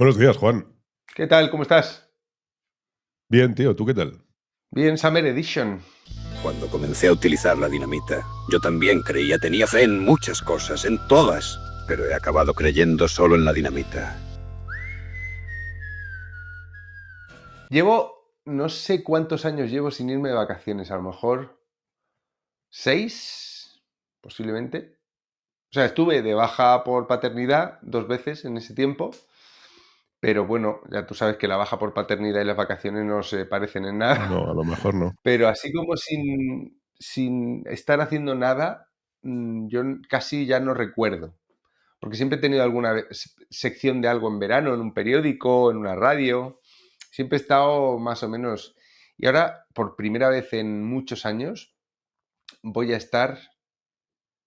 Buenos días, Juan. ¿Qué tal? ¿Cómo estás? Bien, tío, ¿tú qué tal? Bien, Summer Edition. Cuando comencé a utilizar la dinamita, yo también tenía fe en muchas cosas, en todas, pero he acabado creyendo solo en la dinamita. No sé cuántos años llevo sin irme de vacaciones, a lo mejor 6, posiblemente. O sea, estuve de baja por paternidad 2 veces en ese tiempo, pero bueno, ya tú sabes que la baja por paternidad y las vacaciones no se parecen en nada. No, a lo mejor no. Pero así como sin estar haciendo nada, yo casi ya no recuerdo. Porque siempre he tenido alguna sección de algo en verano, en un periódico, en una radio. Siempre he estado más o menos. Y ahora, por primera vez en muchos años, voy a estar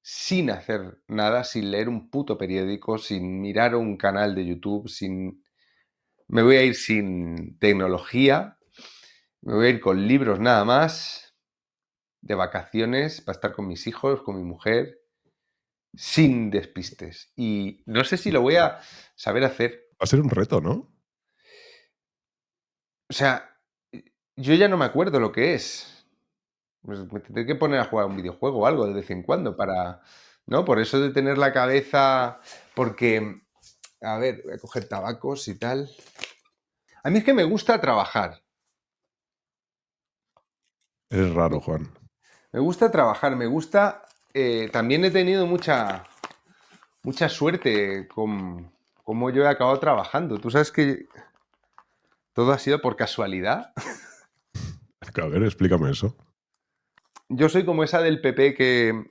sin hacer nada, sin leer un puto periódico, sin mirar un canal de YouTube, me voy a ir sin tecnología, me voy a ir con libros nada más, de vacaciones, para estar con mis hijos, con mi mujer, sin despistes. Y no sé si lo voy a saber hacer. Va a ser un reto, ¿no? O sea, yo ya no me acuerdo lo que es. Pues me tendré que poner a jugar un videojuego o algo de vez en cuando para, ¿no? Por eso de tener la cabeza, porque, a ver, voy a coger tabacos y tal. A mí es que me gusta trabajar. Es raro, Me, Juan. me gusta trabajar, me gusta. También he tenido mucha suerte con cómo yo he acabado trabajando. Tú sabes que todo ha sido por casualidad. A ver, explícame eso. Yo soy como esa del PP que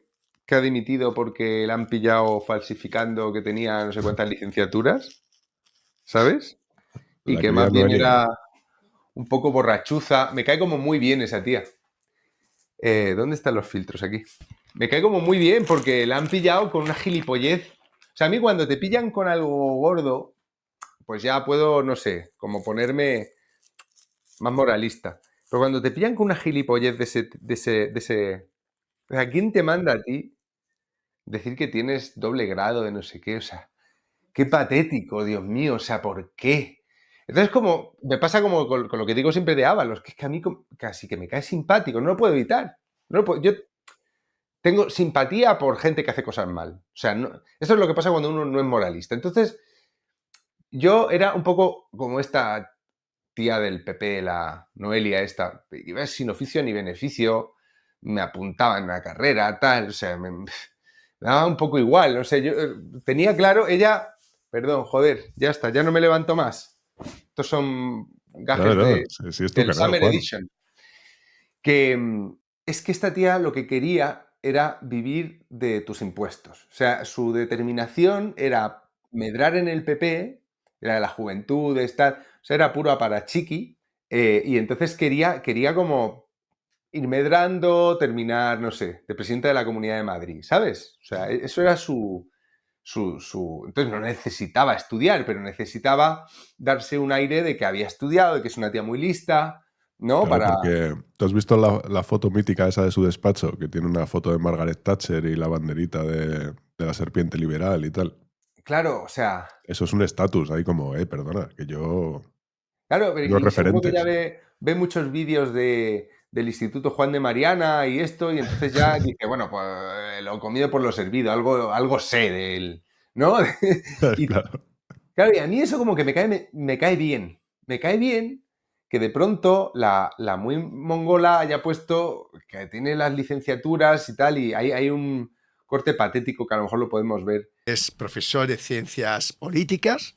ha dimitido porque la han pillado falsificando que tenía no sé cuántas licenciaturas, ¿sabes? Y La que más querida bien Noelia. era un poco borrachuza. Me cae como muy bien esa tía. ¿Dónde están los filtros aquí? Me cae como muy bien porque la han pillado con una gilipollez. O sea, a mí cuando te pillan con algo gordo, pues ya puedo, no sé, como ponerme más moralista. Pero cuando te pillan con una gilipollez de ese. O sea, ¿quién te manda a ti decir que tienes doble grado de no sé qué? O sea, qué patético, Dios mío, o sea, ¿por qué? Entonces, como me pasa como con lo que digo siempre de Ábalos, que es que a mí casi que me cae simpático, no lo puedo evitar. Yo tengo simpatía por gente que hace cosas mal. O sea, eso es lo que pasa cuando uno no es moralista. Entonces, yo era un poco como esta tía del PP, la Noelia esta, iba sin oficio ni beneficio, me apuntaba en la carrera, tal, o sea, me daba un poco igual, no sé, yo tenía claro, ella, perdón, joder, ya está, ya no me levanto más. Estos son Nada, gajes nada. Sí, es tu del canal, Summer Juan. Edition. Que es que esta tía lo que quería era vivir de tus impuestos. O sea, su determinación era medrar en el PP, era de la juventud, o sea, era puro aparachiqui, y entonces quería como ir medrando, terminar, no sé, de presidente de la Comunidad de Madrid, ¿sabes? O sea, eso era Entonces no necesitaba estudiar, pero necesitaba darse un aire de que había estudiado, de que es una tía muy lista, ¿no? Claro, Para. porque tú has visto la foto mítica esa de su despacho, que tiene una foto de Margaret Thatcher y la banderita de la serpiente liberal y tal. Claro, o sea, Eso es un estatus ahí como, perdona, que yo... claro, Los y seguro que ya referentes. ve muchos vídeos del Instituto Juan de Mariana y esto, y entonces ya dice, bueno, pues lo comido por lo servido, algo sé de él, ¿no? Y Claro. claro, y a mí eso como que me cae bien. Me cae bien que de pronto la muy mongola haya puesto que tiene las licenciaturas y tal, y hay un corte patético que a lo mejor lo podemos ver. Es profesor de ciencias políticas,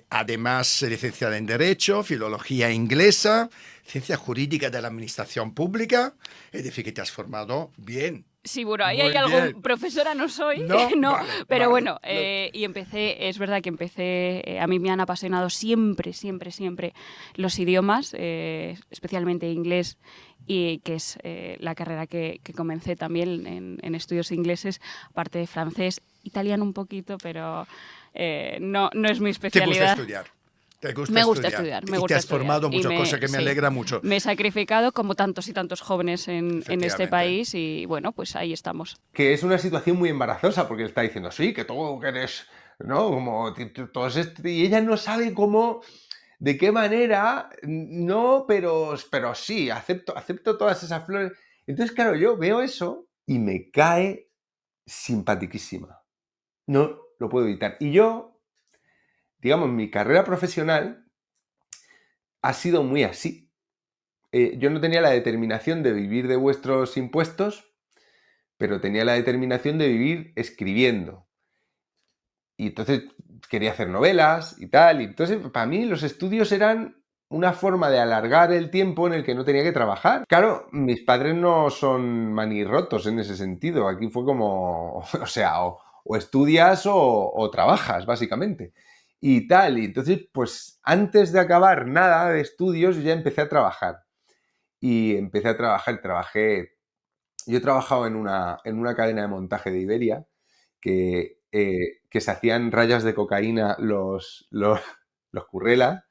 además licenciada en Derecho, Filología Inglesa, Ciencia Jurídica de la Administración Pública. Es decir, que te has formado bien. Sí, bueno, ahí Muy hay algo, bien. profesora no soy, No, no, vale, pero vale. bueno, y empecé, es verdad que a mí me han apasionado siempre los idiomas, especialmente inglés, y que es la carrera que comencé también en estudios ingleses, aparte de francés, italiano un poquito, pero no es mi ¿Te especialidad. gusta estudiar? Me gusta estudiar. Y te has formado mucho, cosa que me alegra mucho. Me he sacrificado como tantos y tantos jóvenes en este país y bueno, pues ahí estamos. Que es una situación muy embarazosa porque está diciendo, sí, que tú que eres ¿no? Como todos y ella no sabe cómo, de qué manera, no, pero sí, acepto todas esas flores. Entonces, claro, yo veo eso y me cae simpatiquísima. No lo puedo evitar. Y yo, digamos, mi carrera profesional ha sido muy así. Yo no tenía la determinación de vivir de vuestros impuestos, pero tenía la determinación de vivir escribiendo. Y entonces quería hacer novelas y tal. Y entonces, para mí, los estudios eran una forma de alargar el tiempo en el que no tenía que trabajar. Claro, mis padres no son manirrotos en ese sentido. Aquí fue como, o sea, o estudias o trabajas, básicamente. Y tal. Y entonces, pues antes de acabar nada de estudios, ya empecé a trabajar. Y empecé a trabajar, yo he trabajado en una cadena de montaje de Iberia que se hacían rayas de cocaína los currelas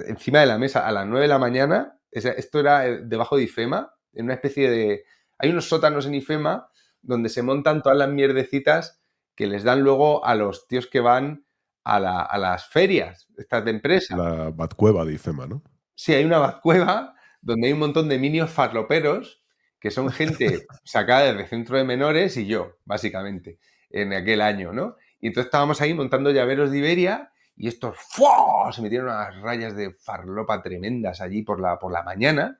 encima de la mesa a las 9 de la mañana. Esto era debajo de IFEMA, en una especie de... Hay unos sótanos en IFEMA donde se montan todas las mierdecitas que les dan luego a los tíos que van a las ferias, estas de empresa. La Batcueva de IFEMA, ¿no? Sí, hay una Batcueva donde hay un montón de minios farloperos que son gente sacada del centro de menores y yo, básicamente, en aquel año, ¿no? Y entonces estábamos ahí montando llaveros de Iberia y estos ¡fua! Se metieron unas rayas de farlopa tremendas allí por la mañana.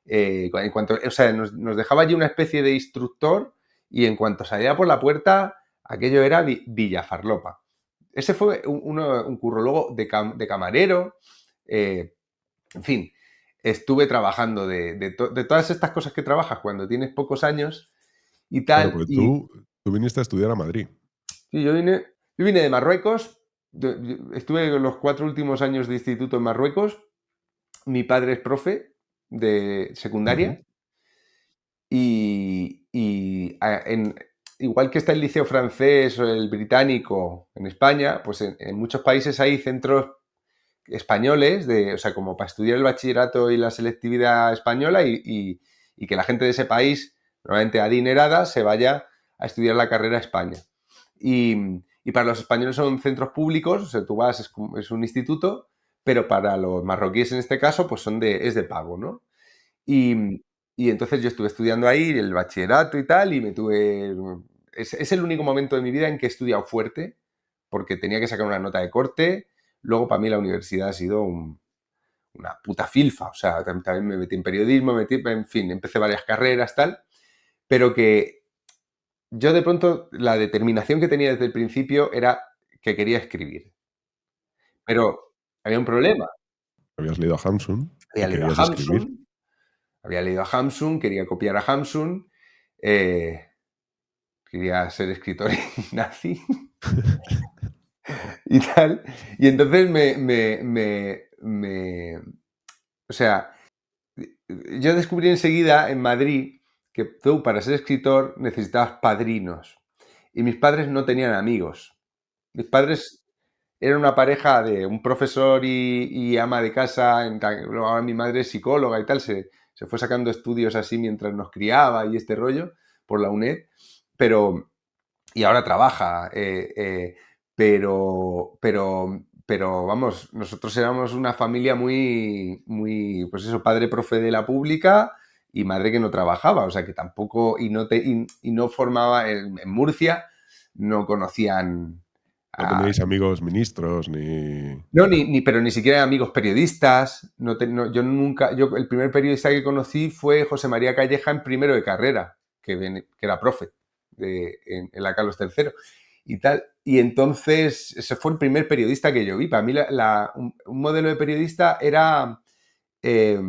En cuanto, o sea, nos dejaba allí una especie de instructor y en cuanto salía por la puerta, aquello era Villa Farlopa. Ese fue un curro. Luego de camarero, en fin, estuve trabajando de todas estas cosas que trabajas cuando tienes pocos años y Claro, tal. porque Y tú viniste a estudiar a Madrid. sí, yo vine de Marruecos, estuve los 4 últimos años de instituto en Marruecos. Mi padre es profe de secundaria Ujú. igual que está el liceo francés o el británico en España, pues en muchos países hay centros españoles, o sea, como para estudiar el bachillerato y la selectividad española y que la gente de ese país, normalmente adinerada, se vaya a estudiar la carrera a España. Y para los españoles son centros públicos, o sea, tú vas, es un instituto, pero para los marroquíes en este caso, pues es de pago, ¿no? Y, y entonces yo estuve estudiando ahí el bachillerato y tal, y me tuve... Es el único momento de mi vida en que he estudiado fuerte, porque tenía que sacar una nota de corte. Luego, para mí, la universidad ha sido una puta filfa. O sea, también me metí en periodismo, en fin, empecé varias carreras, tal. Pero que yo de pronto, la determinación que tenía desde el principio era que quería escribir. Pero había un problema. Habías leído a Hamsun Había y leído a querías escribir. Hamsun, quería copiar a Hamsun, eh, quería ser escritor nazi y tal. Y entonces o sea, yo descubrí enseguida en Madrid que tú para ser escritor necesitabas padrinos y mis padres no tenían amigos. Mis padres eran una pareja de un profesor y ama de casa. Ahora mi madre es psicóloga y tal, se fue sacando estudios así mientras nos criaba y este rollo por la UNED, pero y ahora trabaja, pero vamos, nosotros éramos una familia muy, pues eso, padre profe de la pública y madre que no trabajaba, o sea que tampoco, y no formaba, en Murcia no conocían No a... teníais amigos ministros ni... No, pero ni siquiera amigos periodistas. Yo nunca, el primer periodista que conocí fue José María Calleja en primero de carrera, que era profe en la Carlos III y tal. Y entonces, ese fue el primer periodista que yo vi. Para mí, un modelo de periodista era, eh,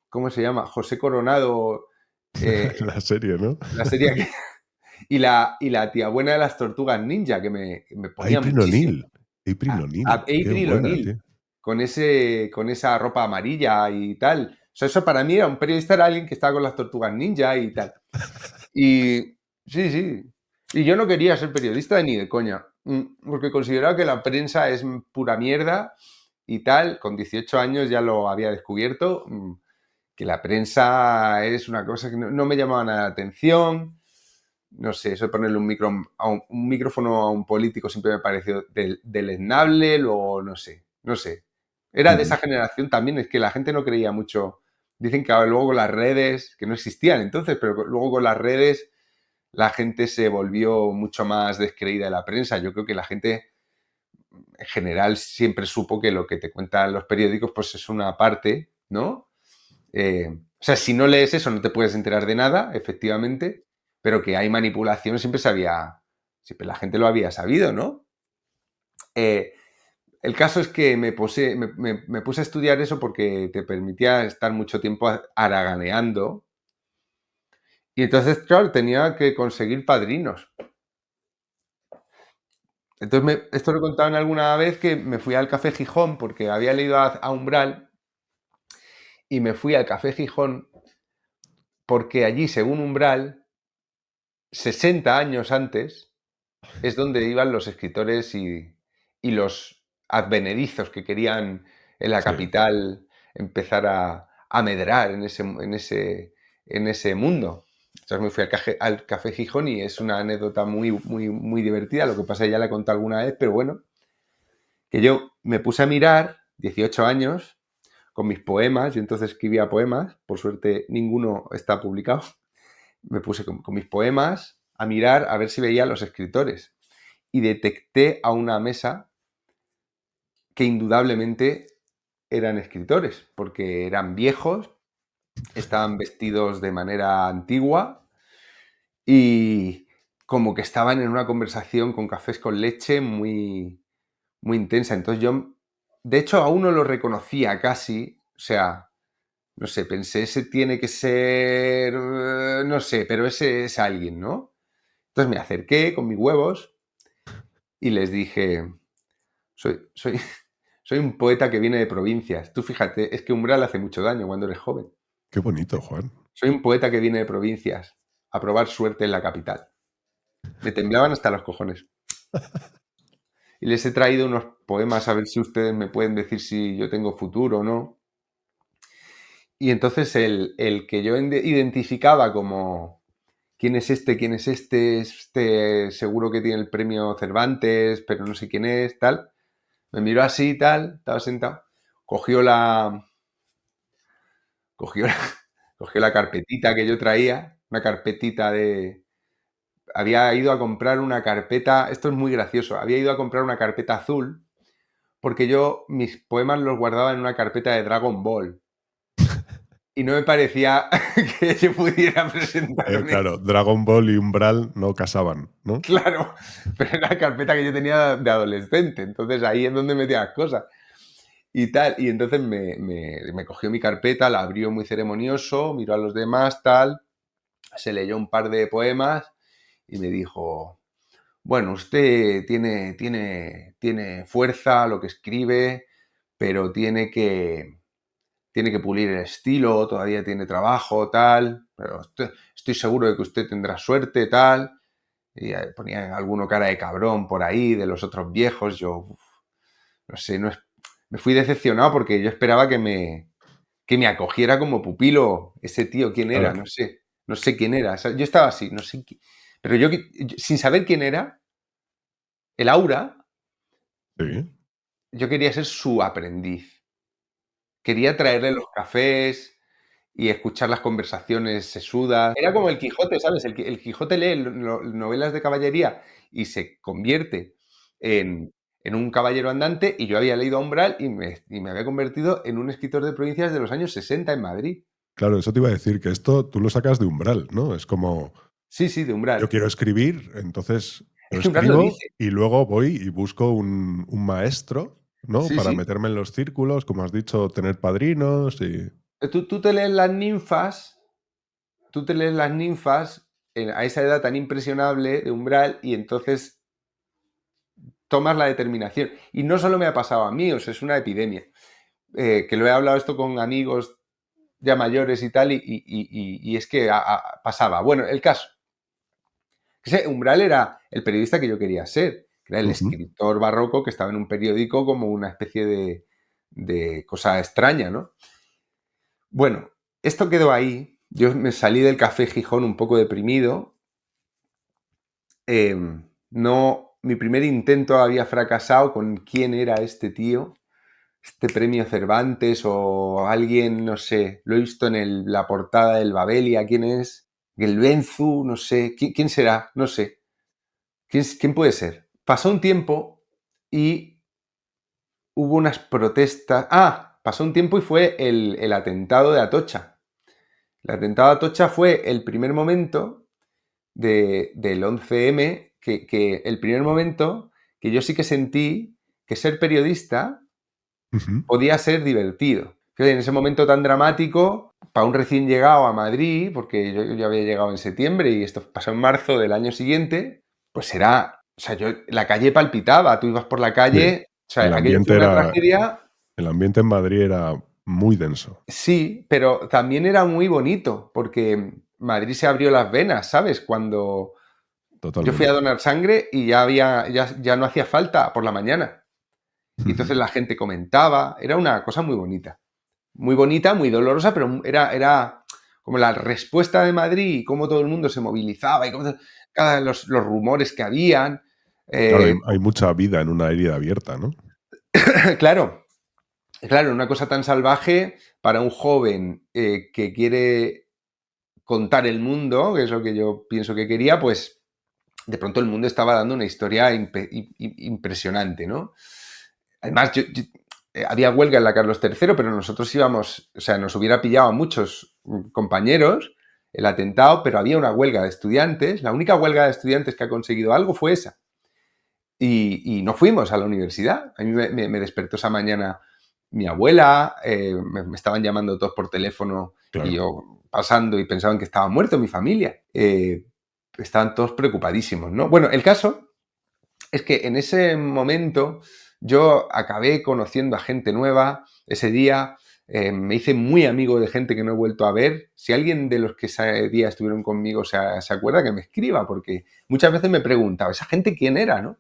¿cómo se llama? José Coronado, La serie, ¿no? la serie y la tía buena de las tortugas ninja, que me ponía April muchísimo. O'Neil. April O'Neil. Qué April buena, O'Neil, tío. con esa ropa amarilla y tal. O sea, eso para mí era un periodista, era alguien que estaba con las tortugas ninja y tal. Y sí, sí. Y yo no quería ser periodista ni de coña, porque consideraba que la prensa es pura mierda y tal. Con 18 años ya lo había descubierto, que la prensa es una cosa que no me llamaba nada la atención. no sé, eso de ponerle un micrófono a un político siempre me pareció deleznable, luego no sé. Era de esa generación también, es que la gente no creía mucho. Dicen que ahora luego con las redes, que no existían entonces, pero luego con las redes la gente se volvió mucho más descreída de la prensa. Yo creo que la gente en general siempre supo que lo que te cuentan los periódicos pues es una parte, ¿no? O sea, si no lees eso no te puedes enterar de nada, efectivamente, pero que hay manipulación siempre la gente lo había sabido, ¿no? El caso es que me puse a estudiar eso porque te permitía estar mucho tiempo haraganeando y entonces, claro, tenía que conseguir padrinos. Entonces, esto lo he contado en alguna vez que me fui al Café Gijón porque había leído a Umbral y me fui al Café Gijón porque allí, según Umbral, 60 años antes es donde iban los escritores y los advenedizos que querían en la Sí. capital empezar a medrar en ese mundo. Entonces me fui al Café Gijón y es una anécdota muy, muy, muy divertida. Lo que pasa es que ya la he contado alguna vez, pero bueno, que yo me puse a mirar, 18 años, con mis poemas. Yo entonces escribía poemas, por suerte ninguno está publicado. Me puse con mis poemas a mirar a ver si veía a los escritores y detecté a una mesa que indudablemente eran escritores, porque eran viejos, estaban vestidos de manera antigua y como que estaban en una conversación con cafés con leche muy, muy intensa. Entonces yo, de hecho, a uno lo reconocía casi, o sea, no sé, pensé, ese tiene que ser, no sé, pero ese es alguien, ¿no? Entonces me acerqué con mis huevos y les dije, soy un poeta que viene de provincias. Tú fíjate, es que Umbral hace mucho daño cuando eres joven. Qué bonito, Juan. Soy un poeta que viene de provincias a probar suerte en la capital. Me temblaban hasta los cojones. Y les he traído unos poemas a ver si ustedes me pueden decir si yo tengo futuro o no. Y entonces el que yo identificaba como ¿quién es este? ¿Quién es este? Este seguro que tiene el premio Cervantes, pero no sé quién es, tal. Me miró así, tal, estaba sentado. Cogió la, cogió la, cogió la carpetita que yo traía, una carpetita de... Había ido a comprar una carpeta, esto es muy gracioso, había ido a comprar una carpeta azul porque yo mis poemas los guardaba en una carpeta de Dragon Ball. Y no me parecía que yo pudiera presentarme. Claro, Dragon Ball y Umbral no casaban, ¿no? Claro, pero era la carpeta que yo tenía de adolescente, entonces ahí es donde metía las cosas. Y tal, y entonces me cogió mi carpeta, la abrió muy ceremonioso, miró a los demás, tal, se leyó un par de poemas y me dijo, bueno, usted tiene fuerza lo que escribe, pero tiene que pulir el estilo, todavía tiene trabajo, tal, pero estoy seguro de que usted tendrá suerte, tal. Y ponía alguno cara de cabrón por ahí, de los otros viejos, yo, no sé, me fui decepcionado porque yo esperaba que me acogiera como pupilo ese tío, ¿quién era? Claro. No sé quién era. O sea, yo estaba así, no sé pero yo, sin saber quién era, el aura, Sí. yo quería ser su aprendiz. Quería traerle los cafés y escuchar las conversaciones sesudas. Era como el Quijote, ¿sabes? El Quijote lee novelas de caballería y se convierte en un caballero andante, y yo había leído a Umbral y me había convertido en un escritor de provincias de los años 60 en Madrid. Claro, eso te iba a decir, que esto tú lo sacas de Umbral, ¿no? Es como, Sí, sí, de yo Umbral. quiero escribir, entonces Es yo que Umbral lo escribo dice. y luego voy y busco un maestro, ¿no? Sí, Para sí. meterme en los círculos, como has dicho, tener padrinos y... Tú te lees las ninfas, a esa edad tan impresionable de Umbral, y entonces tomas la determinación. Y no solo me ha pasado a mí, o sea, es una epidemia. Que lo he hablado esto con amigos ya mayores y tal, y es que pasaba. Bueno, el caso. Ese Umbral era el periodista que yo quería ser, que era el Ujú. escritor barroco que estaba en un periódico como una especie de cosa extraña, ¿no? Bueno, esto quedó ahí. Yo me salí del Café Gijón un poco deprimido no, mi primer intento había fracasado con quién era este tío, este premio Cervantes o alguien, no sé, lo he visto en la portada del Babelia, ¿quién es? Gelbenzu, no sé, ¿quién será? No sé. ¿Quién puede ser? Pasó un tiempo y hubo unas protestas. Pasó un tiempo y fue el atentado de Atocha. El atentado de Atocha fue el primer momento del 11M, que el primer momento que yo sí que sentí que ser periodista podía ser divertido. En ese momento tan dramático, para un recién llegado a Madrid, porque yo había llegado en septiembre y esto pasó en marzo del año siguiente, pues era, o sea, la calle palpitaba, tú ibas por la calle, o sea, aquello fue una tragedia. El ambiente en Madrid era muy denso. Sí, pero también era muy bonito, porque Madrid se abrió las venas, ¿sabes? Cuando yo fui a donar sangre y ya no hacía falta por la mañana. Y entonces la gente comentaba, era una cosa muy bonita, muy dolorosa, pero era como la respuesta de Madrid y cómo todo el mundo se movilizaba y cómo los rumores que habían. Claro, hay mucha vida en una herida abierta, ¿no? Claro, una cosa tan salvaje para un joven que quiere contar el mundo, que es lo que yo pienso que quería, pues de pronto el mundo estaba dando una historia impresionante, ¿no? Además, había huelga en la Carlos III, pero nosotros íbamos, o sea, nos hubiera pillado a muchos compañeros el atentado, pero había una huelga de estudiantes. La única huelga de estudiantes que ha conseguido algo fue esa. Y no fuimos a la universidad. A mí me despertó esa mañana mi abuela, me estaban llamando todos por teléfono, claro, y yo pasando y pensaban que estaba muerto mi familia. Estaban todos preocupadísimos, ¿no? Bueno, el caso es que en ese momento yo acabé conociendo a gente nueva. Ese día me hice muy amigo de gente que no he vuelto a ver. Si alguien de los que ese día estuvieron conmigo se acuerda, que me escriba, porque muchas veces me preguntaba, ¿esa gente quién era, no?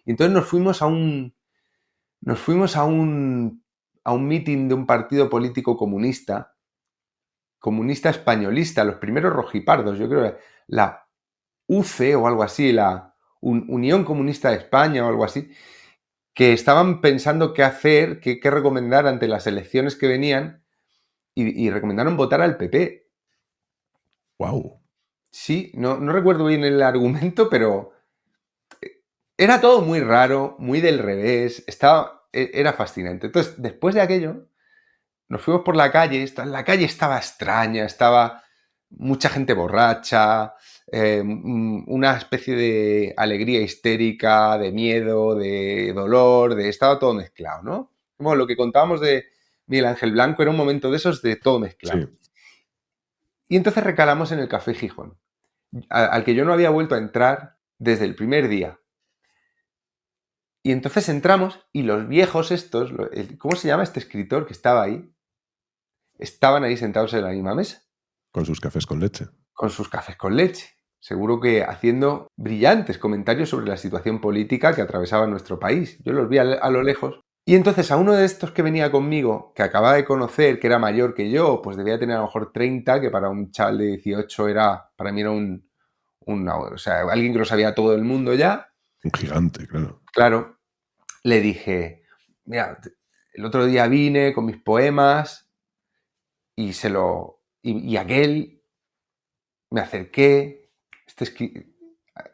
Y entonces nos fuimos a un meeting de un partido político comunista españolista, los primeros rojipardos, yo creo, la UCE o algo así, la Unión Comunista de España o algo así, que estaban pensando qué hacer, qué recomendar ante las elecciones que venían y recomendaron votar al PP. ¡Wow! Sí, no recuerdo bien el argumento, pero era todo muy raro, muy del revés, era fascinante. Entonces, después de aquello, nos fuimos por la calle, la calle estaba extraña, estaba mucha gente borracha, una especie de alegría histérica, de miedo, de dolor, estaba todo mezclado, ¿no? Como lo que contábamos de Miguel Ángel Blanco, era un momento de esos de todo mezclado. Sí. Y entonces recalamos en el Café Gijón, al que yo no había vuelto a entrar desde el primer día. Y entonces entramos y los viejos estos, ¿cómo se llama este escritor que estaba ahí? Estaban ahí sentados en la misma mesa. Con sus cafés con leche. Con sus cafés con leche. Seguro que haciendo brillantes comentarios sobre la situación política que atravesaba nuestro país. Yo los vi a lo lejos. Y entonces a uno de estos que venía conmigo, que acababa de conocer, que era mayor que yo, pues debía tener a lo mejor 30, que para un chaval de 18 para mí era o sea, alguien que lo sabía todo el mundo ya. Un gigante, claro. Claro. Le dije, mira, el otro día vine con mis poemas y aquel me acerqué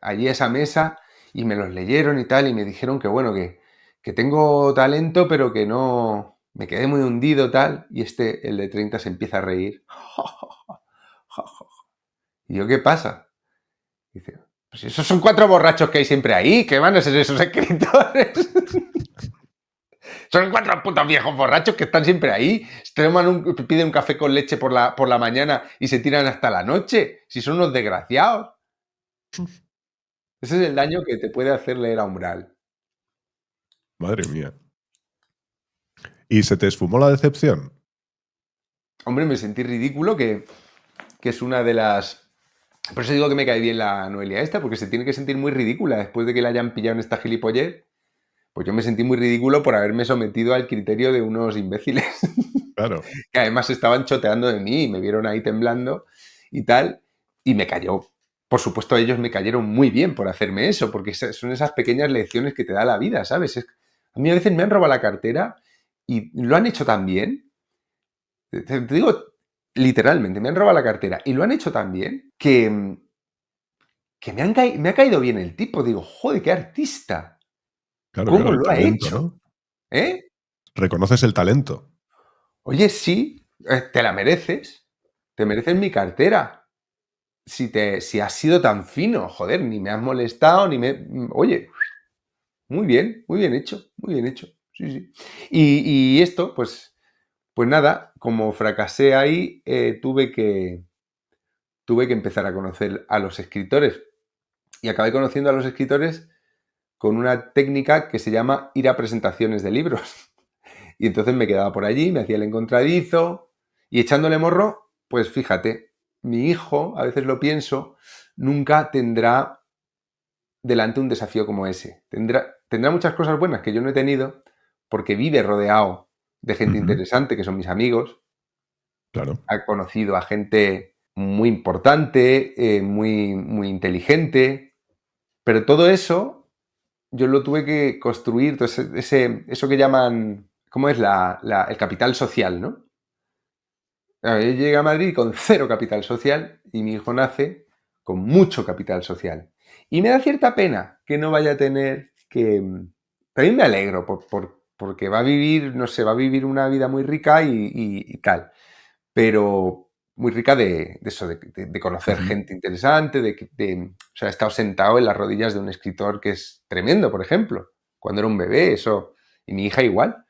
allí a esa mesa y me los leyeron y tal, y me dijeron que bueno, que tengo talento, pero que no, me quedé muy hundido tal, y el de 30 se empieza a reír. Y yo, ¿qué pasa? Dice, pues esos son 4 borrachos que hay siempre ahí, ¿qué van a ser esos escritores? Son 4 putos viejos borrachos que están siempre ahí. Piden un café con leche por la mañana y se tiran hasta la noche. Si son unos desgraciados. Ese es el daño que te puede hacer leer a Umbral. Madre mía. ¿Y se te esfumó la decepción? Hombre, me sentí ridículo, que es una de las... Por eso digo que me cae bien la Noelia esta, porque se tiene que sentir muy ridícula después de que la hayan pillado en esta gilipollez. Pues yo me sentí muy ridículo por haberme sometido al criterio de unos imbéciles. Claro. Que además estaban choteando de mí y me vieron ahí temblando y tal, y me cayó por supuesto, ellos me cayeron muy bien por hacerme eso, porque son esas pequeñas lecciones que te da la vida, ¿sabes? A mí a veces me han robado la cartera y lo han hecho tan bien. Te digo, literalmente, me han robado la cartera y lo han hecho tan bien que me ha caído bien el tipo. Digo, joder, qué artista. Claro, ¿Cómo claro, el lo ha talento, hecho? ¿no? ¿Eh? Reconoces el talento. Oye, sí, te la mereces. Te mereces mi cartera. Si has sido tan fino, joder, ni me has molestado, ni me... Oye, muy bien hecho, muy bien hecho. Sí, sí. Y esto, pues nada, como fracasé ahí, tuve que empezar a conocer a los escritores. Y acabé conociendo a los escritores con una técnica que se llama ir a presentaciones de libros. Y entonces me quedaba por allí, me hacía el encontradizo y echándole morro, pues fíjate, mi hijo, a veces lo pienso, nunca tendrá delante un desafío como ese. Tendrá muchas cosas buenas que yo no he tenido porque vive rodeado de gente interesante, que son mis amigos. Claro. Ha conocido a gente muy importante, muy, muy inteligente, pero todo eso yo lo tuve que construir, eso que llaman, ¿cómo es? El capital social, ¿no? Claro, yo llegué a Madrid con 0 capital social y mi hijo nace con mucho capital social. Y me da cierta pena que no vaya a tener que... También me alegro porque va a vivir, no sé, va a vivir una vida muy rica y tal. Pero muy rica de eso, de conocer gente interesante, o sea, he estado sentado en las rodillas de un escritor que es tremendo, por ejemplo, cuando era un bebé, eso, y mi hija igual.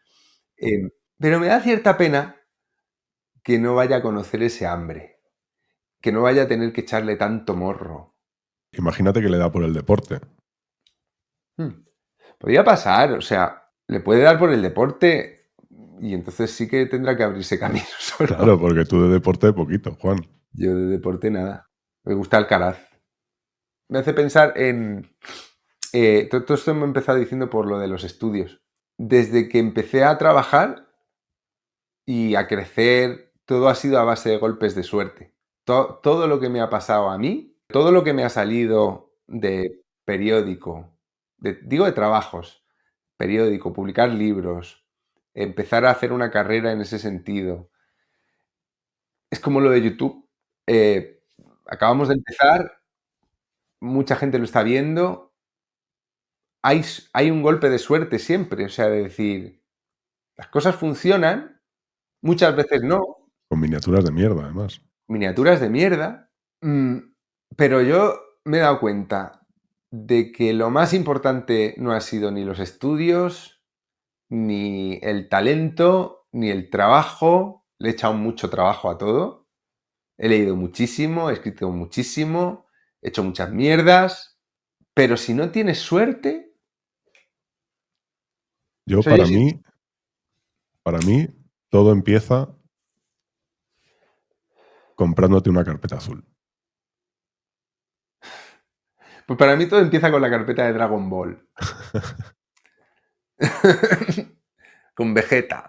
Pero me da cierta pena que no vaya a conocer ese hambre, que no vaya a tener que echarle tanto morro. Imagínate que le da por el deporte. Podría pasar, o sea, le puede dar por el deporte y entonces sí que tendrá que abrirse camino solo. Claro, porque tú de deporte poquito, Juan. Yo de deporte nada. Me gusta Alcaraz. Me hace pensar en... todo esto me he empezado diciendo por lo de los estudios. Desde que empecé a trabajar y a crecer, todo ha sido a base de golpes de suerte. Todo lo que me ha pasado a mí, todo lo que me ha salido de periódico, digo de trabajos, periódico, publicar libros, empezar a hacer una carrera en ese sentido. Es como lo de YouTube. Acabamos de empezar, mucha gente lo está viendo. Hay un golpe de suerte siempre, o sea, de decir, las cosas funcionan, muchas veces no, Con miniaturas de mierda, además. miniaturas de mierda, pero yo me he dado cuenta de que lo más importante no ha sido ni los estudios, ni el talento, ni el trabajo. Le he echado mucho trabajo a todo. He leído muchísimo, he escrito muchísimo, he hecho muchas mierdas, pero si no tienes suerte... Yo, O sea, para mí, todo empieza comprándote una carpeta azul. pues para mí todo empieza con la carpeta de Dragon Ball. Con Vegeta.